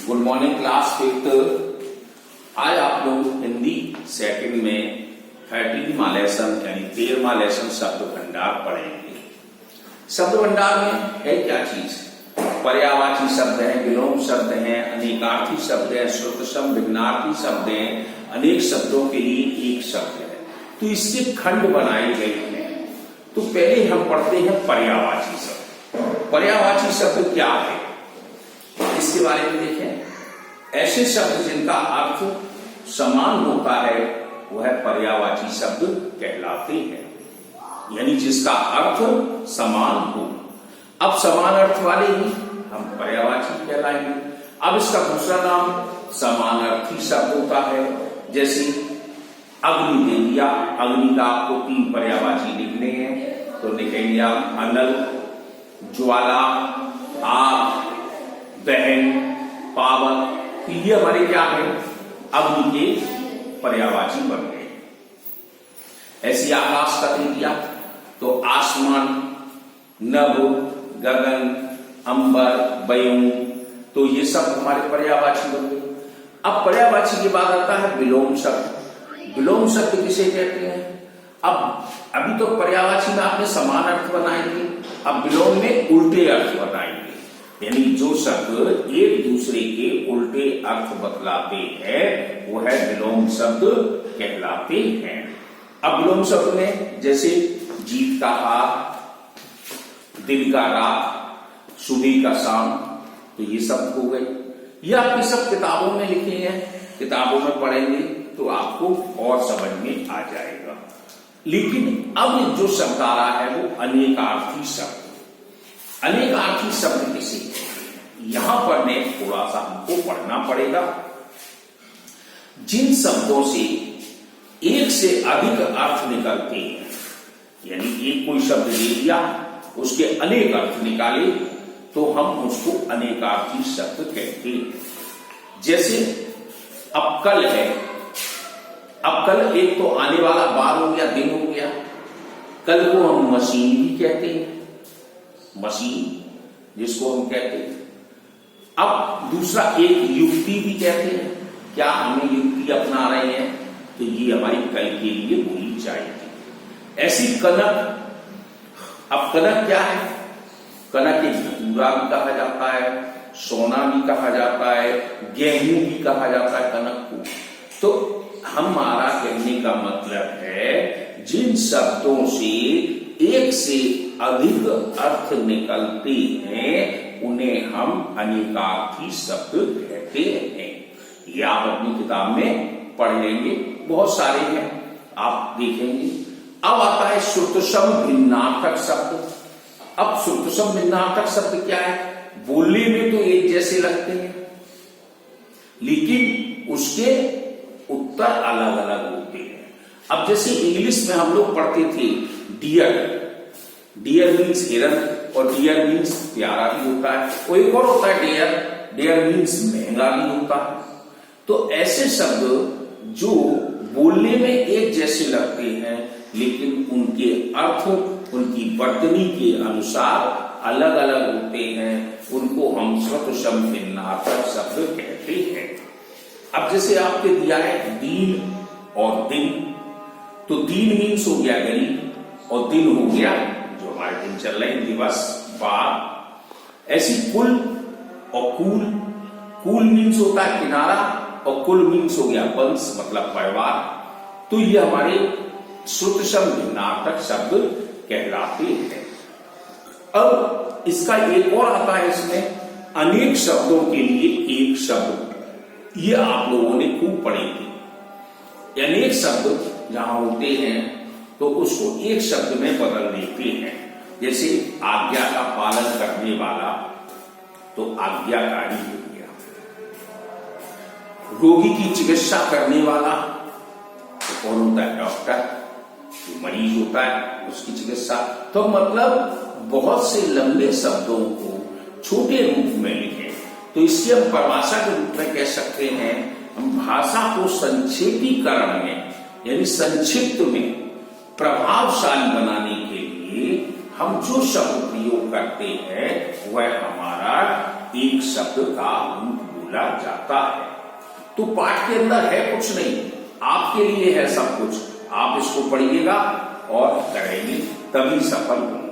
Good morning class fifth. आज आप लोग हिंदी सेकंड में 13वां लेसन यानी 13वां लेसन शब्द भंडार पढ़ेंगे। शब्द भंडार में है क्या चीज? पर्यायवाची शब्द है, विलोम शब्द है, अनेकार्थी शब्द है, श्रुतसम भिन्नार्थी शब्द है, अनेक शब्दों के लिए एक शब्द है। तो इसके खंड बनाए गए हैं। तो पहले हम पढ़ते हैं पर्यायवाची शब्द। पर्यायवाची शब्द क्या है इसके बारे में देखें। ऐसे शब्द जिनका अर्थ समान होता है वह पर्यायवाची शब्द कहलाते हैं, यानी जिसका अर्थ समान हो। अब समान अर्थ वाले ही हम पर्यायवाची कहलाएंगे। अब इसका दूसरा नाम समानार्थी शब्द होता है। जैसे अग्नि दे दिया, अग्नि का आपको 3 पर्यायवाची लिखने हैं तो लिखेंगे आप अनल, ज्वाला, आग, दहन, पावन। ये हमारे क्या है? अग्नि के पर्यायवाची बन गए। ऐसी आकाश का दे दिया तो आसमान, नभ, गगन, अंबर, वायु, तो ये सब हमारे पर्यायवाची बन गए। अब पर्यायवाची के बाद आता है विलोम शब्द। विलोम शब्द किसे कहते हैं? अब अभी तो पर्यायवाची में आपने समान अर्थ बनाए थे, अब विलोम में उल्टे अर्थ बनाएंगे, यानी जो शब्द एक दूसरे के उल्टे अर्थ बतलाते हैं वह विलोम शब्द कहलाते हैं। अब विलोम शब्द में जैसे जीत का हार, दिन का रात, सुबह का शाम, तो ये शब्द हो गए। ये आपकी सब किताबों में लिखे हैं, किताबों में पढ़ेंगे तो आपको और समझ में आ जाएगा। लेकिन अब जो शब्द आ रहा है वो अनेकार्थी शब्द। अनेकार्थी शब्द किसे यहां पर ने थोड़ा सा हमको पढ़ना पड़ेगा। जिन शब्दों से एक से अधिक अर्थ निकलते हैं, यानी एक कोई शब्द दे दिया उसके अनेक अर्थ निकाले तो हम उसको अनेकार्थी शब्द कहते हैं। जैसे अब कल है, अब कल एक तो आने वाला बार हो गया, दिन हो गया। कल को हम मशीन भी कहते हैं, मशीन जिसको हम कहते हैं। अब दूसरा एक युक्ति भी कहते हैं। क्या हमें युक्ति अपना रहे हैं तो ये हमारी कल के लिए बोली जाएगी। ऐसी कनक, अब कनक क्या है? कनक एक धतूरा भी कहा जाता है, सोना भी कहा जाता है, गेहूं भी कहा जाता है कनक को। तो हमारा कहने का मतलब है जिन शब्दों से एक से अधिक अर्थ निकलते हैं उन्हें हम अनेकार्थी शब्द कहते हैं। ये आप अपनी किताब में पढ़ लेंगे, बहुत सारे हैं, आप देखेंगे। अब आता है श्रुतसम भिन्नार्थक शब्द। अब श्रुतसम भिन्नार्थक शब्द क्या है? बोलने में तो एक जैसे लगते हैं लेकिन उसके उत्तर अलग अलग होते हैं। अब जैसे इंग्लिश में हम लोग पढ़ते थे डियर, डियर मीन्स हिरन और डियर मीन्स प्यारा भी होता है, और एक और होता है डेयर, डेयर मीन्स महंगा भी होता है। तो ऐसे शब्द जो बोलने में एक जैसे लगते हैं लेकिन उनके अर्थ उनकी वर्तनी के अनुसार अलग अलग होते हैं, उनको हम श्रुतसम भिन्नार्थक शब्द कहते हैं। अब जैसे आपके दिया है दीन और दिन, तो दीन मीन्स हो गया गरीब और दिन हो गया जो हमारे दिन चल रहे हैं, दिवस, बार। ऐसी कुल और कूल, कूल मीन्स होता है किनारा और कुल मीन्स हो गया वंश मतलब परिवार। तो ये हमारे श्रुतसम भिन्नार्थक शब्द कहलाते हैं। अब इसका एक और आता है इसमें अनेक शब्दों के लिए एक शब्द। ये आप लोगों ने खूब पढ़े थे। अनेक शब्द जहां होते हैं तो उसको एक शब्द में बदल देते हैं। जैसे आज्ञा का पालन करने वाला तो आज्ञाकारी हो गया, रोगी की चिकित्सा करने वाला तो कौन होता है? डॉक्टर। जो मरीज होता है उसकी चिकित्सा। तो मतलब बहुत से लंबे शब्दों को छोटे रूप में लिखे तो इससे हम परिभाषा के रूप में कह सकते हैं। हम भाषा को संक्षेपीकरण में यानी संक्षिप्त में प्रभावशाली बनाने के लिए हम जो शब्द प्रयोग करते हैं वह हमारा एक शब्द का रूप भूला जाता है। तो पाठ के अंदर है कुछ नहीं, आपके लिए है सब कुछ। आप इसको पढ़िएगा और करेंगे तभी सफल होंगे।